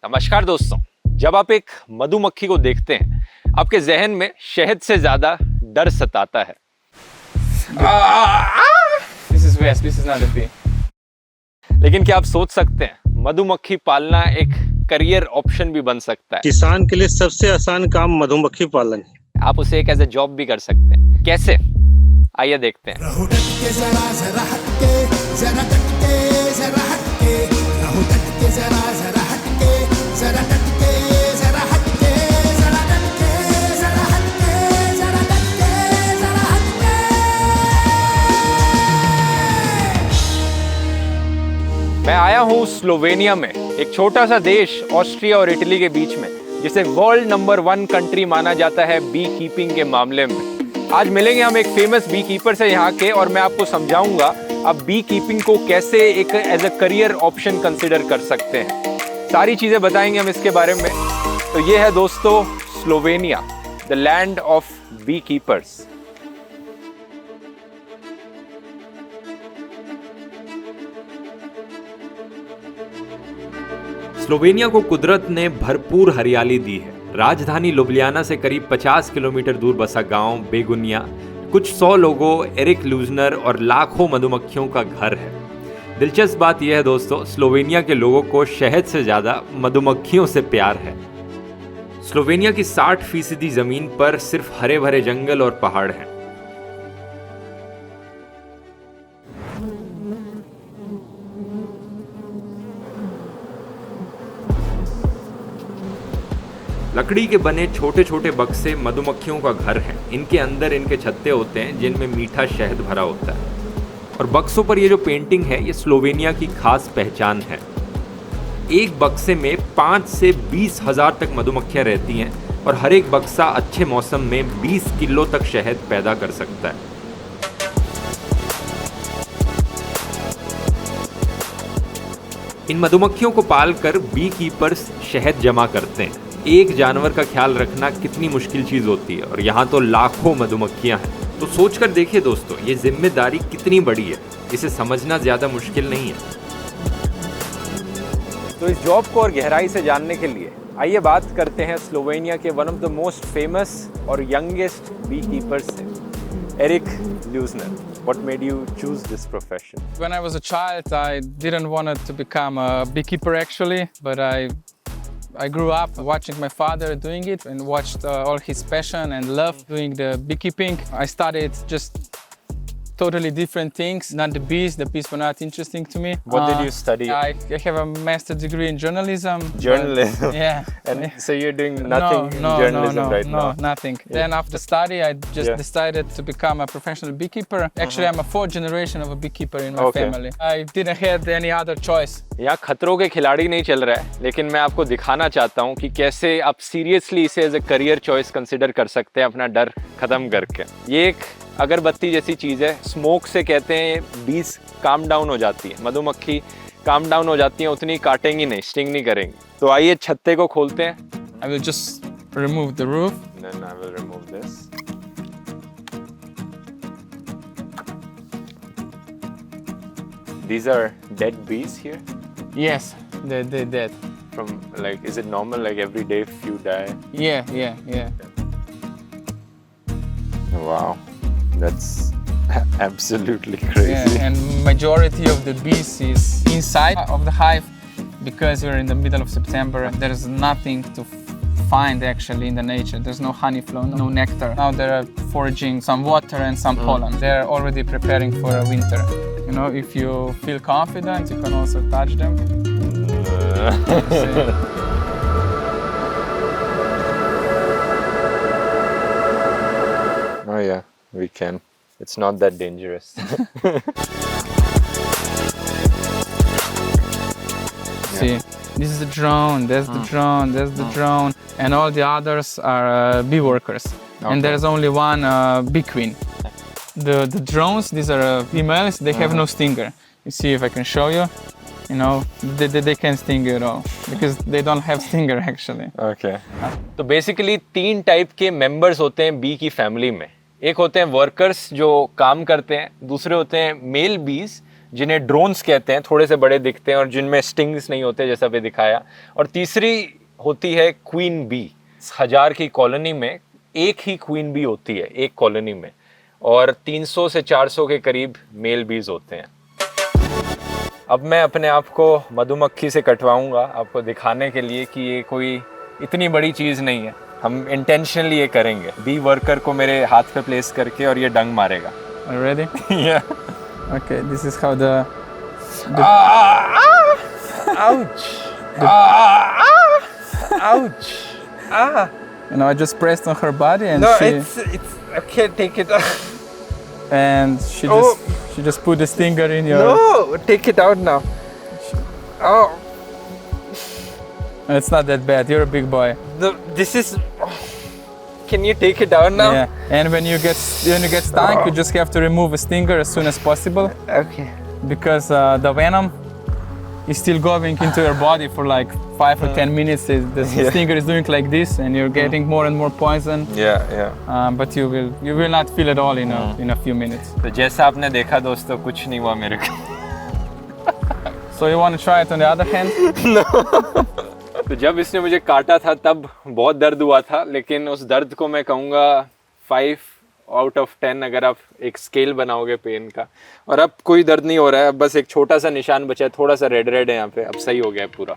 नमस्कार दोस्तों, जब आप एक मधुमक्खी को देखते हैं आपके जहन में शहद से ज्यादा डर सताता है। This is West, this is not a bee. लेकिन क्या आप सोच सकते हैं मधुमक्खी पालना एक करियर ऑप्शन भी बन सकता है। किसान के लिए सबसे आसान काम मधुमक्खी पालन है। आप उसे एक एज ए जॉब भी कर सकते हैं। कैसे, आइए देखते हैं। मैं आया हूँ स्लोवेनिया में, एक छोटा सा देश ऑस्ट्रिया और इटली के बीच में, जिसे वर्ल्ड नंबर 1 कंट्री माना जाता है बी कीपिंग के मामले में। आज मिलेंगे हम एक फेमस बी कीपर से यहाँ के, और मैं आपको समझाऊंगा आप बी कीपिंग को कैसे एक as a career option consider कर सकते हैं। सारी चीजें बताएंगे हम इसके बारे में। तो ये है दोस्तों Slovenia, the land of bee keepers. Slovenia को कुदरत ने भरपूर हरियाली दी है। राजधानी लुब्लियाना से करीब 50 किलोमीटर दूर बसा गांव बेगुनिया कुछ 100 लोगों, एरिक लूजनर और लाखों मधुमक्खियों का घर है। दिलचस्प बात यह है दोस्तों, स्लोवेनिया के लोगों को शहद से ज्यादा मधुमक्खियों से प्यार है। स्लोवेनिया की 60% जमीन पर सिर्फ हरे भरे जंगल और पहाड़ हैं। लकड़ी के बने छोटे छोटे बक्से मधुमक्खियों का घर है। इनके अंदर इनके छत्ते होते हैं जिनमें मीठा शहद भरा होता है। और बक्सों पर ये जो पेंटिंग है ये स्लोवेनिया की खास पहचान है। एक बक्से में 5 से 20 हजार तक मधुमक्खियां रहती हैं और हर एक बक्सा अच्छे मौसम में 20 किलो तक शहद पैदा कर सकता है। इन मधुमक्खियों को पालकर बी कीपर्स शहद जमा करते हैं। एक जानवर का ख्याल रखना कितनी मुश्किल चीज होती है, और यहाँ तो लाखों मधुमक्खियां हैं। तो सोचकर देखिए दोस्तों, ये जिम्मेदारी कितनी बड़ी है। इसे समझना ज्यादा मुश्किल नहीं है। तो इस जॉब को और गहराई से जानने के लिए आइए बात करते हैं स्लोवेनिया के one of the most famous और यंगेस्ट बी कीपर्स से, Eric ल्यूजनर। What made you choose this profession? When I was a child, I didn't want to become a beekeeper actually, but I grew up watching my father doing it and watched all his passion and love doing the beekeeping. I studied just totally different things, not the bees. The bees were not interesting to me. What did you study? I have a master's degree in journalism. Journalism? Yeah. And so you're doing nothing in journalism right now? No, nothing. Yeah. Then after study, I just decided to become a professional beekeeper. Actually, I'm a 4th generation of a beekeeper in my family. I didn't have any other choice. यहाँ खतरों के खिलाड़ी नहीं चल रहा है, लेकिन मैं आपको दिखाना चाहता हूँ कि कैसे आप सीरियसली इसे as a career choice consider कर सकते हैं अपना डर खत्म करके। ये एक अगरबत्ती जैसी चीज है। स्मोक से कहते हैं बीज काम डाउन हो जाती है, मधुमक्खी काम डाउन हो जाती है, उतनी काटेंगी नहीं, स्टिंग नहीं करेंगी। तो आइए छत्ते को खोलते हैं। I will just remove the roof. Then I will remove this. These are dead bees here. Yes, they're dead. From like, is it normal like every day few die? Yeah. Wow, that's absolutely crazy. Yeah, and majority of the bees is inside of the hive because we're in the middle of September. There's nothing to find actually in the nature. There's no honey flow, no nectar. Now they're foraging some water and some pollen. They're already preparing for a winter. You know, if you feel confident, you can also touch them. Oh yeah, we can. It's not that dangerous. See, this is a drone, there's the drone, there's the drone, and all the others are bee workers. And there's only one bee queen. The drones, these are females, they have no stinger. You see if I can show you. You know, they can't sting you at all because they don't have stinger actually. Okay. तो basically 3 type के members होते हैं B की family में। एक होते हैं workers जो काम करते हैं, दूसरे होते हैं मेल बीज जिन्हें ड्रोन्स कहते हैं, थोड़े से बड़े दिखते हैं और जिनमें स्टिंग्स नहीं होते जैसा भी दिखाया। और तीसरी होती है क्वीन बी। 1000 की कॉलोनी में एक ही क्वीन बी होती है, एक कॉलोनी में, और 300 से 400 के करीब मेल बीज होते हैं। अब मैं अपने आप को मधुमक्खी से कटवाऊंगा आपको दिखाने के लिए कि ये कोई इतनी बड़ी चीज़ नहीं है। हम इंटेंशनली ये करेंगे, बी वर्कर को मेरे हाथ पे प्लेस करके, और ये डंग मारेगा। Are you ready? Yeah. Okay, this is how the Ouch! Ouch! you know, I just pressed on her body and No, she it's I can't take it out. and she just put the stinger in your. No, take it out now. Oh, It's not that bad. You're a big boy. no, this is. Can you take it out now? Yeah. And when you get stung, you just have to remove a stinger as soon as possible Okay. because the venom is still going into your body for like 5 or 10 minutes. The stinger is doing like this, and you're getting more and more poison. Yeah. But you will not feel it all in a few minutes. तो जैसा आपने देखा दोस्तों, कुछ नहीं हुआ मेरे को। So you want to try it on the other hand? तो जब इसने मुझे काटा था तब बहुत दर्द हुआ था, लेकिन उस दर्द को मैं कहूँगा 5 आउट ऑफ 10 अगर आप एक स्केल बनाओगे पेन का। और अब कोई दर्द नहीं हो रहा है, अब बस एक छोटा सा निशान बचा है, थोड़ा सा रेड है यहाँ पे, अब सही हो गया है पूरा।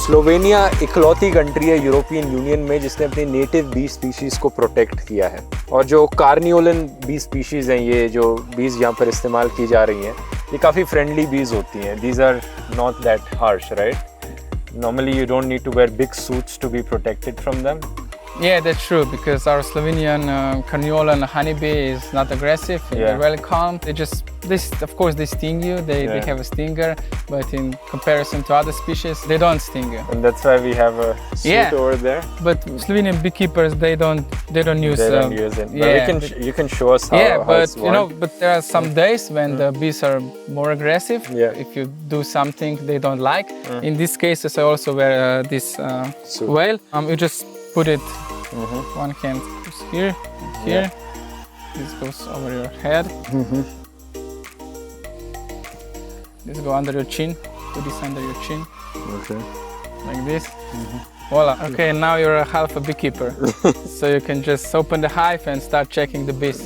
स्लोवेनिया इकलौती कंट्री है यूरोपियन यूनियन में जिसने अपनी नेटिव बी स्पीशीज़ को प्रोटेक्ट किया है। और जो कार्नियोलन बी स्पीशीज़ हैं, ये जो बीज यहाँ पर इस्तेमाल की जा रही हैं, ये काफ़ी फ्रेंडली बीज होती हैं। These are not that harsh, right? Normally you don't need to wear big suits to be protected from them. Yeah, that's true, because our Slovenian Carniolan honeybee is not aggressive. They're really calm. Of course they sting you. They have a stinger, but in comparison to other species, they don't sting you. And that's why we have a suit over there. But Slovenian beekeepers, they don't use. They don't use it. Yeah, but you can show us how. Yeah, how it's but you know, but there are some days when the bees are more aggressive. Yeah. If you do something they don't like. In these cases, I also wear this Suit. veil. You just put it. One hand goes here, here. This goes over your head. This go under your chin. Put this under your chin. Okay. Like this. Voila. Okay, now you're a half a beekeeper. So you can just open the hive and start checking the bees.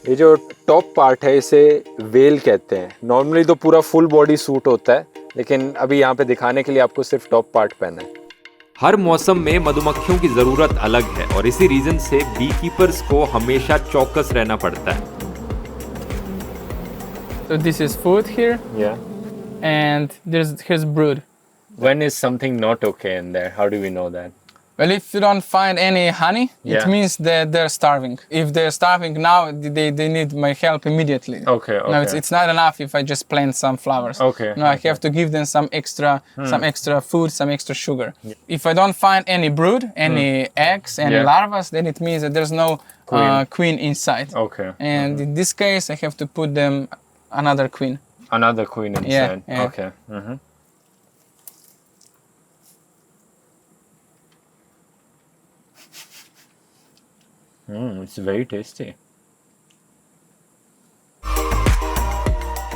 ये जो top part है इसे well कहते हैं। Normally तो पूरा full body suit होता है, लेकिन अभी यहाँ पे दिखाने के लिए आपको सिर्फ टॉप पार्ट पहनना है। हर मौसम में मधुमक्खियों की ज़रूरत अलग है और इसी रीजन से बी कीपर्स को हमेशा चौकस रहना पड़ता है। So this is food here, Yeah. and here's brood. When is something not okay in there? How do we know that? Well, if you don't find any honey, Yeah. it means that they're starving. If they're starving now, they need my help immediately. Okay. No, it's not enough if I just plant some flowers. Okay, No, I have to give them some extra food, some extra sugar. If I don't find any brood, any eggs, any larvae, then it means that there's no queen inside. Okay. And in this case, I have to put them another queen. Another queen inside. Yeah. Okay. It's very tasty.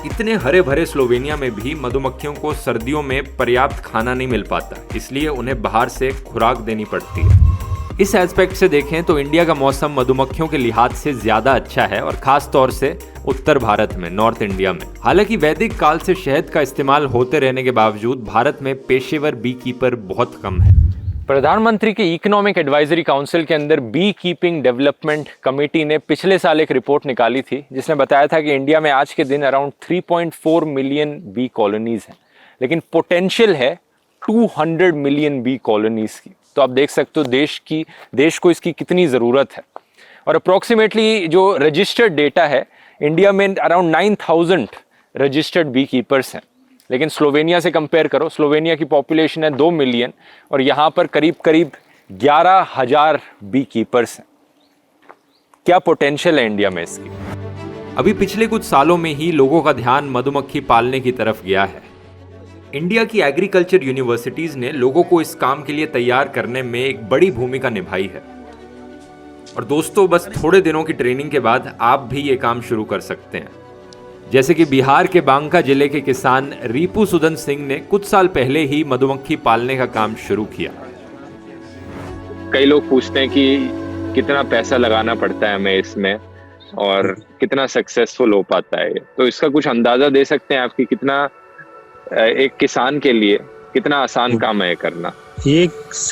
इतने हरे भरे Slovenia में भी मधुमक्खियों को सर्दियों में पर्याप्त खाना नहीं मिल पाता, इसलिए उन्हें बाहर से खुराक देनी पड़ती है। इस एस्पेक्ट से देखें तो इंडिया का मौसम मधुमक्खियों के लिहाज से ज्यादा अच्छा है, और खास तौर से उत्तर भारत में, नॉर्थ इंडिया में। हालांकि वैदिक काल से शहद का इस्तेमाल होते रहने के बावजूद भारत में पेशेवर बी कीपर बहुत कम है। प्रधानमंत्री के इकोनॉमिक एडवाइजरी काउंसिल के अंदर बी कीपिंग डेवलपमेंट कमेटी ने पिछले साल एक रिपोर्ट निकाली थी जिसने बताया था कि इंडिया में आज के दिन अराउंड 3.4 मिलियन बी कॉलोनीज हैं, लेकिन पोटेंशियल है 200 मिलियन बी कॉलोनीज की। तो आप देख सकते हो देश को इसकी कितनी ज़रूरत है। और अप्रॉक्सीमेटली जो रजिस्टर्ड डेटा है, इंडिया में अराउंड 9000 रजिस्टर्ड बी कीपर्स हैं, लेकिन स्लोवेनिया से कंपेयर करो, स्लोवेनिया की पॉपुलेशन है 2 मिलियन और यहाँ पर करीब 11,000 बी कीपर्स हैं। क्या पोटेंशियल है इंडिया में इसकी। अभी पिछले कुछ सालों में ही लोगों का ध्यान मधुमक्खी पालने की तरफ गया है। इंडिया की एग्रीकल्चर यूनिवर्सिटीज ने लोगों को इस काम के लिए तैयार करने में एक बड़ी भूमिका निभाई है। और दोस्तों, बस थोड़े दिनों की ट्रेनिंग के बाद आप भी ये काम शुरू कर सकते हैं। जैसे कि बिहार के बांका जिले के किसान रिपू सुदन सिंह ने कुछ साल पहले ही मधुमक्खी पालने का काम शुरू किया। कई लोग पूछते हैं कि कितना पैसा लगाना पड़ता है हमें इसमें और कितना सक्सेसफुल हो पाता है, तो इसका कुछ अंदाजा दे सकते हैं आप कि कितना एक किसान के लिए कितना आसान काम है करना? ये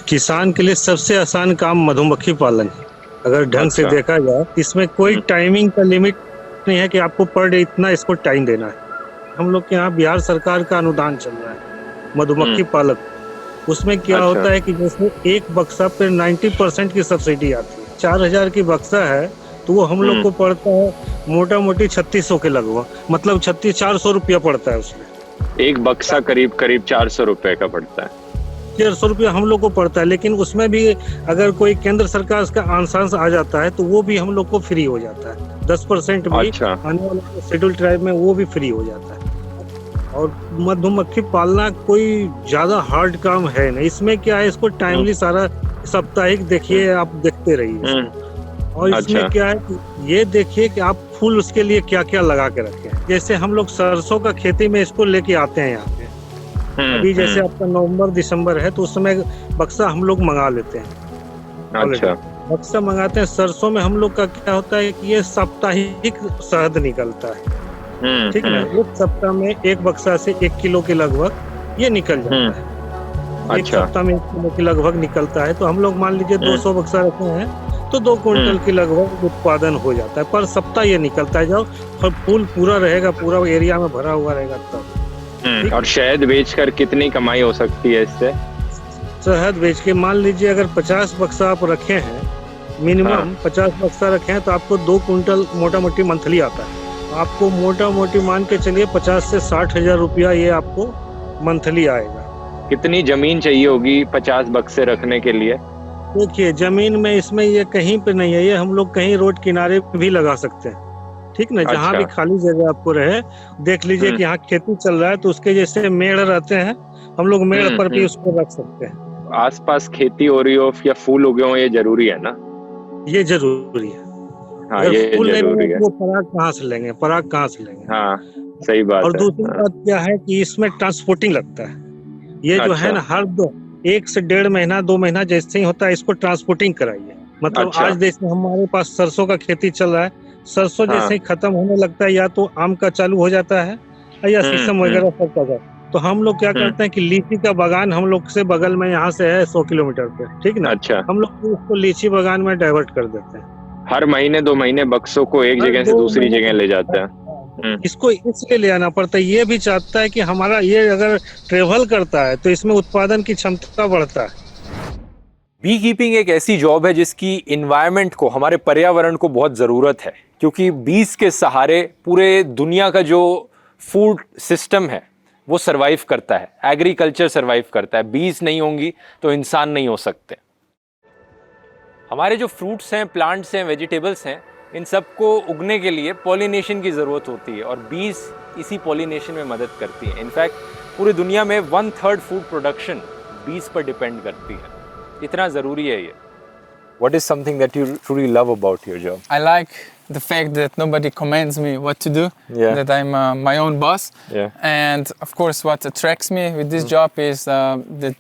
किसान के लिए सबसे आसान काम मधुमक्खी पालन है। अगर ढंग से देखा जाए, इसमें कोई टाइमिंग का लिमिट नहीं है कि आपको पर डे इतना इसको टाइम देना है। हम लोग के यहाँ बिहार सरकार का अनुदान चल रहा है मधुमक्खी पालक। उसमें क्या होता है कि जैसे एक बक्सा पे 90% की सब्सिडी आती है। 4000 की बक्सा है तो वो हम लोग को पड़ता है मोटा मोटी 3600 के लगभग, मतलब 400 रुपया पड़ता है उसमें। एक बक्सा करीब 400 रुपए का पड़ता है। 400 रुपया हम लोग को पड़ता है, लेकिन उसमें भी अगर कोई केंद्र सरकार का अंशांश आ जाता है तो वो भी हम लोग को फ्री हो जाता है। 10% भी आने वाले शेड्यूल ट्राइब में वो भी फ्री हो जाता है। और मधुमक्खी पालना कोई ज्यादा हार्ड काम है नहीं। इसमें क्या है, इसको टाइमली सारा साप्ताहिक देखिए, आप देखते रहिए। और इसमें क्या है कि ये देखिए कि आप फूल उसके लिए क्या क्या लगा के रखें। जैसे हम लोग सरसों का खेती में इसको लेके आते हैं यहाँ पे। अभी जैसे आपका नवंबर दिसंबर है तो उस समय बक्सा हम लोग मंगा लेते हैं। अच्छा। बक्सा मंगाते हैं। सरसों में हम लोग का क्या होता है कि ये साप्ताहिक शहद निकलता है, ठीक है। एक सप्ताह में एक बक्सा से 1 किलो के लगभग ये निकल जाता है। एक सप्ताह में 1 किलो के लगभग निकलता है। तो हम लोग मान लीजिए 200 बक्सा रखे हैं तो 2 क्विंटल के लगभग उत्पादन हो जाता है। पर सप्ताह ये निकलता है। जब फूल पूरा रहेगा, पूरा एरिया में भरा हुआ रहेगा तब। और शहद बेचकर कितनी कमाई हो सकती है इससे? शहद बेच के मान लीजिए अगर 50 बक्सा आप रखे हैं, मिनिमम 50 बक्सा रखे हैं तो आपको 2 क्विंटल मोटा मोटी मंथली आता है। आपको मोटा मोटी मान के चलिए 50 से 60 हजार रुपया ये आपको मंथली आएगा। कितनी जमीन चाहिए होगी 50 बक्से रखने के लिए? देखिए जमीन में इसमें ये कहीं पे नहीं है, ये हम लोग कहीं रोड किनारे भी लगा सकते हैं, ठीक ना। जहाँ भी खाली जगह आपको रहे, देख लीजिए कि यहाँ खेती चल रहा है तो उसके जैसे मेड़ रहते हैं, हम लोग मेड़ पर भी उसको रख सकते हैं। आसपास खेती हो रही हो या फूल उगे हो, ये जरूरी है ना? ये जरूरी है। हाँ, ये जरूरी है। वो पराग कहाँ से लेंगे, पराग कहाँ से लेंगे? हाँ, सही बात है। और दूसरी बात क्या है कि इसमें ट्रांसपोर्टिंग लगता है। ये जो है ना, हर 1 से 1.5 महीना 2 महीना जैसे ही होता है इसको ट्रांसपोर्टिंग कराइए। मतलब आज जैसे हमारे पास सरसों का खेती चल रहा है, सरसों जैसे ही खत्म होने लगता है या तो आम का चालू हो जाता है या शीशम वगैरह सब का। तो हम लोग क्या करते हैं कि लीची का बागान हम लोग से बगल में यहाँ से है 100 किलोमीटर पे, ठीक ना। हम लोग उसको लीची बागान में डाइवर्ट कर देते हैं। हर महीने 2 महीने बक्सों को एक जगह से दूसरी जगह ले जाता है। इसको इसलिए ले आना पड़ता है, ये भी चाहता है कि हमारा ये अगर ट्रेवल करता है तो इसमें उत्पादन की क्षमता बढ़ता है। बी कीपिंग एक ऐसी जॉब है जिसकी इन्वायरमेंट को, हमारे पर्यावरण को बहुत ज़रूरत है, क्योंकि बीज के सहारे पूरे दुनिया का जो फूड सिस्टम है वो सरवाइव करता है, एग्रीकल्चर सरवाइव करता है। बीज नहीं होंगी तो इंसान नहीं हो सकते। हमारे जो फ्रूट्स हैं, प्लांट्स हैं, वेजिटेबल्स हैं, इन सबको उगने के लिए पॉलिनेशन की ज़रूरत होती है और बीज इसी पॉलिनेशन में मदद करती है। इनफैक्ट पूरी दुनिया में 1/3 फूड प्रोडक्शन बीज पर डिपेंड करती है। इतना ज़रूरी है ये। What is something that you truly love about your job? I like the fact that nobody commands me what to do, that I'm my own boss. And of course, what attracts me with this job is that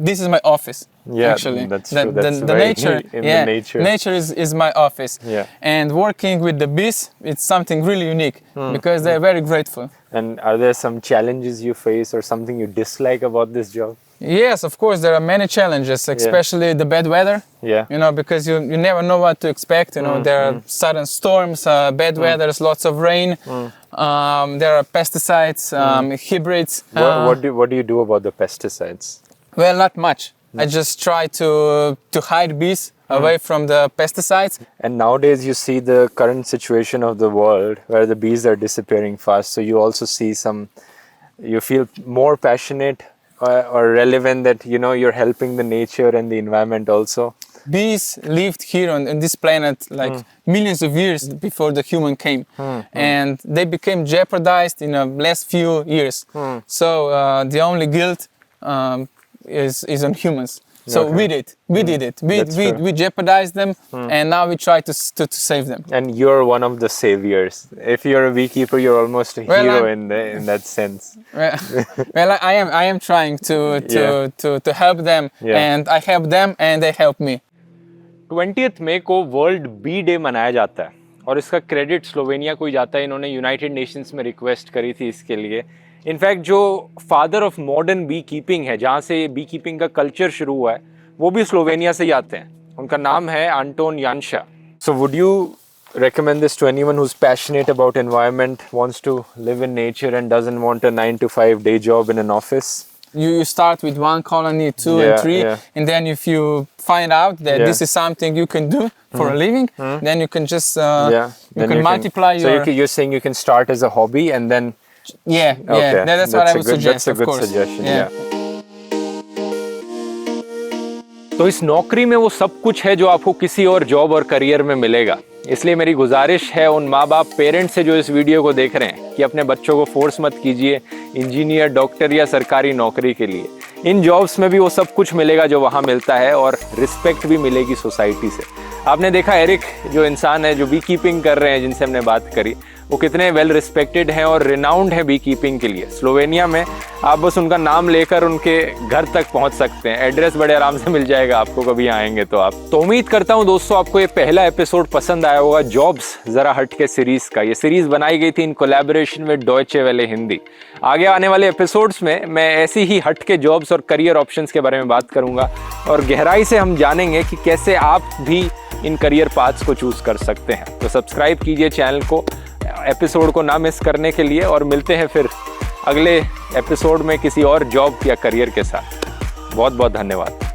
this is my office. Actually, that's true. That's the nature, the nature. Nature is my office. And working with the bees, it's something really unique because they're very grateful. And are there some challenges you face or something you dislike about this job? Yes, of course, there are many challenges, especially the bad weather. You know, because you never know what to expect. You know, there are sudden storms, bad weather, lots of rain. There are pesticides, hybrids. What do you do about the pesticides? Well, not much. I just try to hide bees away from the pesticides. And nowadays you see the current situation of the world where the bees are disappearing fast. So you also see you feel more passionate or relevant that, you know, you're helping the nature and the environment also. Bees lived here on this planet like millions of years before the human came. And they became jeopardized in a last few years. So the only guilt is on humans. So Okay. we did it. That's true. We jeopardized them, and now we try to save them. And you're one of the saviors. If you're a beekeeper, you're almost a Well, hero I'm- in that sense. Well, I am trying to help them, Yeah. and I help them, and they help me. 20th मई को world B day मनाया जाता है और इसका credit Slovenia को ही जाता है। इन्होंने यूनाइटेड नेशंस में रिक्वेस्ट करी थी इसके लिए। इनफैक्ट जो father of modern bee keeping है, जहाँ से बी कीपिंग का कल्चर शुरू हुआ है, वो भी स्लोवेनिया से ही आते हैं। उनका नाम है Anton Jansa. So would you recommend this to anyone who's passionate about environment, wants to live in nature and doesn't want a 9 to 5 day job in an office? You start with 1 colony, 2 Yeah, and 3, yeah. and then if you find out that Yeah. this is something you can do for a living, then you can just you Then can multiply so your you're saying you can start as a hobby and then yeah. Okay, That's what I would suggest. That's a of good course. suggestion. Yeah. तो इस नौकरी में वो सब कुछ है जो आपको किसी और जॉब और करियर में मिलेगा। इसलिए मेरी गुजारिश है उन माँ बाप पेरेंट्स से जो इस वीडियो को देख रहे हैं कि अपने बच्चों को फोर्स मत कीजिए इंजीनियर, डॉक्टर या सरकारी नौकरी के लिए। इन जॉब्स में भी वो सब कुछ मिलेगा जो वहाँ मिलता है और रिस्पेक्ट भी मिलेगी सोसाइटी से। आपने देखा एरिक जो इंसान है जो बी कीपिंग कर रहे हैं, जिनसे हमने बात करी, वो कितने वेल रिस्पेक्टेड हैं और रिनाउंड है बी कीपिंग के लिए। स्लोवेनिया में आप बस उनका नाम लेकर उनके घर तक पहुंच सकते हैं। एड्रेस बड़े आराम से मिल जाएगा आपको, कभी आएंगे तो आप। तो उम्मीद करता हूं दोस्तों आपको ये पहला एपिसोड पसंद आया होगा जॉब्स जरा हट के सीरीज का। ये सीरीज बनाई गई थी in collaboration with Deutsche Welle Hindi. आगे आने वाले एपिसोड्स में मैं ऐसी ही हट के जॉब्स और करियर ऑप्शंस के बारे में बात करूंगा और गहराई से हम जानेंगे कि कैसे आप भी इन करियर पाथ्स को चूज कर सकते हैं। तो सब्सक्राइब कीजिए चैनल को एपिसोड को ना मिस करने के लिए और मिलते हैं फिर अगले एपिसोड में किसी और जॉब या करियर के साथ। बहुत बहुत धन्यवाद।